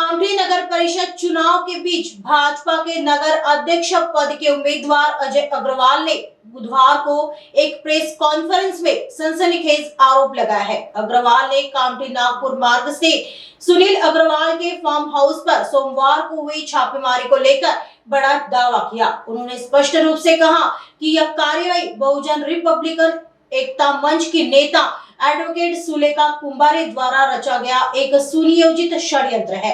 कामठी नगर परिषद चुनाव के बीच भाजपा के नगर अध्यक्ष पद के उम्मीदवार अजय अग्रवाल ने बुधवार को एक प्रेस कॉन्फ्रेंस में सनसनीखेज आरोप लगाया है। अग्रवाल ने कामठी नागपुर मार्ग से सुनील अग्रवाल के फार्म हाउस पर सोमवार को हुई छापेमारी को लेकर बड़ा दावा किया। उन्होंने स्पष्ट रूप से कहा कि यह कार्यवाही बहुजन रिपब्लिकन एकता मंच के नेता एडवोकेट सुलेखा कुंभारे द्वारा रचा गया एक सुनियोजित षड्यंत्र है।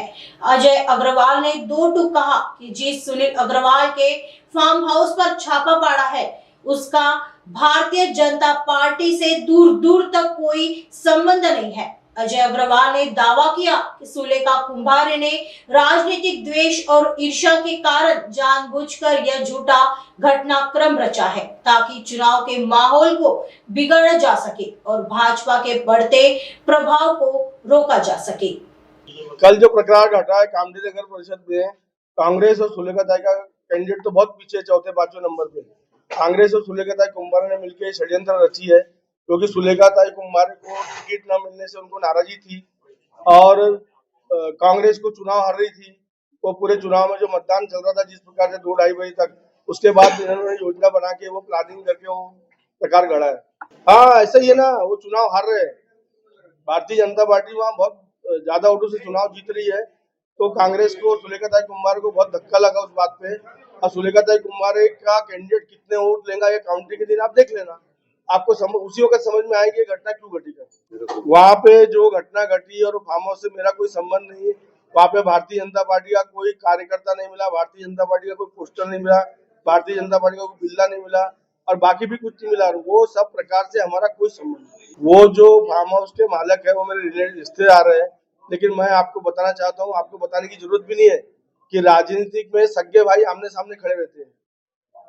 अजय अग्रवाल ने दो टूक कहा कि जिस सुनील अग्रवाल के फार्म हाउस पर छापा पड़ा है उसका भारतीय जनता पार्टी से दूर दूर तक कोई संबंध नहीं है। अजय अग्रवाल ने दावा किया कि सुलेखा कुंभारे ने राजनीतिक द्वेष और ईर्ष्या के कारण जानबूझकर यह झूठा घटनाक्रम रचा है ताकि चुनाव के माहौल को बिगाड़ा जा सके और भाजपा के बढ़ते प्रभाव को रोका जा सके। कल जो प्रकरण घटा है कामठी नगर परिषद में, कांग्रेस और सुलेखा का कैंडिडेट तो बहुत पीछे, चौथे पांचवें नंबर पे कांग्रेस और सुलेखा कुंभारे ने मिलकर षड्यंत्र रची है, क्योंकि सुलेखा कुंभारे को टिकट न मिलने से उनको नाराजगी थी और कांग्रेस को चुनाव हार रही थी। वो पूरे चुनाव में जो मतदान चल रहा था जिस प्रकार से 2-2:30 बजे तक, उसके बाद इन्होंने योजना बना के वो प्लानिंग करके वो प्रकार गढ़ा है। हाँ, ऐसा ही है ना, वो चुनाव हार रहे हैं। भारतीय जनता पार्टी वहाँ बहुत ज्यादा वोटों से चुनाव जीत रही है, तो कांग्रेस को सुलेखा कुंभारे को बहुत धक्का लगा उस बात पे। और सुलेखा कुंभारे का कैंडिडेट कितने वोट लेगा ये काउंटिंग के दिन आप देख लेना, आपको उसी वक्त समझ में आएगी घटना क्यों घटी। वहाँ पे जो घटना घटी और फार्म हाउस से मेरा कोई संबंध नहीं है। वहाँ पे भारतीय जनता पार्टी का कोई कार्यकर्ता नहीं मिला, भारतीय जनता पार्टी का कोई पोस्टर नहीं मिला, भारतीय जनता पार्टी का कोई बिल्ला नहीं मिला और बाकी भी कुछ नहीं मिला। वो सब प्रकार से हमारा कोई संबंध नहीं। वो जो फार्म हाउस के मालिक है वो मेरे रिश्तेदार है, लेकिन मैं आपको बताना चाहता हूँ, आपको बताने की जरूरत भी नहीं है कि राजनीतिक में सगे भाई आमने सामने खड़े रहते हैं।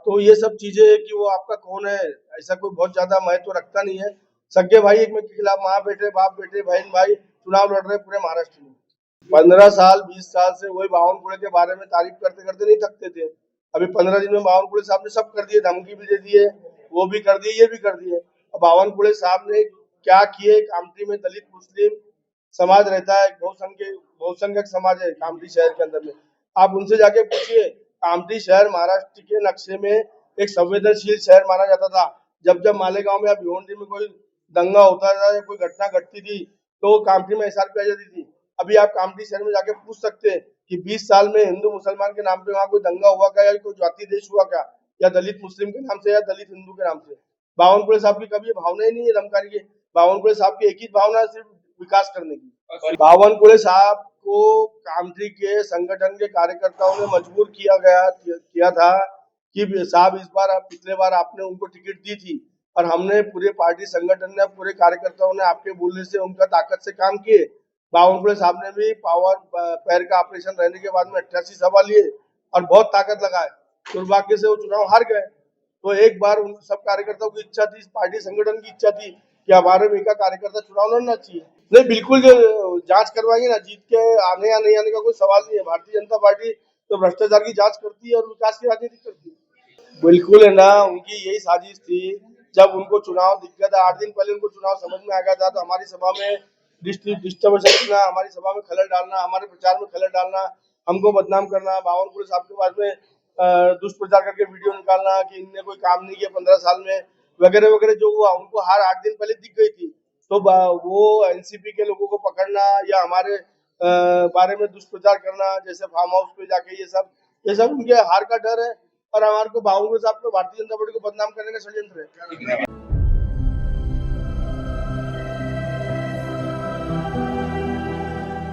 तो ये सब चीजें कि वो आपका कौन है ऐसा कोई बहुत ज्यादा महत्व रखता नहीं है। सगे भाई एक के खिलाफ माँ बेटे, बाप बेटे, बहन भाई चुनाव लड़ रहे पूरे महाराष्ट्र में। 15 साल 20 साल से वही बावनकुळे के बारे में तारीफ करते करते नहीं थकते थे। अभी 15 दिन में बावनकुळे साहब ने सब कर दिए, धमकी भी दे दिए, वो भी कर दिए, ये भी कर दिए। अब बावनकुळे साहब ने क्या किए, कामठी में दलित मुस्लिम समाज रहता है, बहुसंख्यक समाज है कामठी शहर के अंदर में। आप उनसे जाके पूछिए, कामठी शहर महाराष्ट्र के नक्शे में एक संवेदनशील शहर माना जाता था। जब जब मालेगांव में या भिवंडी में कोई दंगा होता था या कोई घटना घटती थी तो कामठी में एसआरपी आ जाती थी। अभी आप कामठी शहर में जाके पूछ सकते हैं कि 20 साल में हिंदू मुसलमान के नाम पे वहाँ कोई दंगा हुआ क्या, या कोई जाति देश हुआ क्या, या दलित मुस्लिम के नाम से या दलित हिंदू के नाम से। बावनकुळे साहब की कभी भावना ही नहीं है धमकाने की। बावनकुळे साहब की एक ही भावना है, सिर्फ विकास करने की। बावनकुळे साहब को कामठी के संगठन के कार्यकर्ताओं ने मजबूर किया था कि साहब इस बार पिछले बार आपने उनको टिकट दी थी और हमने पूरे पार्टी संगठन ने, पूरे कार्यकर्ताओं ने आपके बोलने से उनका ताकत से काम किए। बावनकुळे साहब ने भी पैर का ऑपरेशन रहने के बाद में 88 सभा लिए और बहुत ताकत लगाए। दुर्भाग्य से वो चुनाव हार गए। तो एक बार उन सब कार्यकर्ताओं की इच्छा थी, पार्टी संगठन की इच्छा थी कि हमारे में का कार्यकर्ता चुनाव लड़ना चाहिए। नहीं, बिल्कुल जांच करवाएंगे ना, जीत के आने या नहीं आने का कोई सवाल नहीं है। भारतीय जनता पार्टी तो भ्रष्टाचार की जांच करती है और विकास की राजनीति करती है। बिल्कुल है ना, उनकी यही साजिश थी। जब उनको चुनाव दिख गया था, 8 दिन पहले उनको चुनाव समझ में आ गया था, तो हमारी सभा में डिस्टर्बेंस करना, हमारी सभा में खलल डालना, हमारे प्रचार में खलल डालना, हमको बदनाम करना, बावनकुळे साहब के पास में दुष्प्रचार करके वीडियो निकालना कि इनने कोई काम नहीं किया 15 साल में, वगैरह वगैरह जो हुआ, उनको हर 8 दिन पहले दिख गई थी। तो वो एनसीपी के लोगों को पकड़ना या हमारे बारे में दुष्प्रचार करना, जैसे फार्म हाउस पे जाके, ये सब उनके हार का डर है और हमारे को बावनकुळे साहब को भारतीय जनता पार्टी को बदनाम करने का षड्यंत्र है।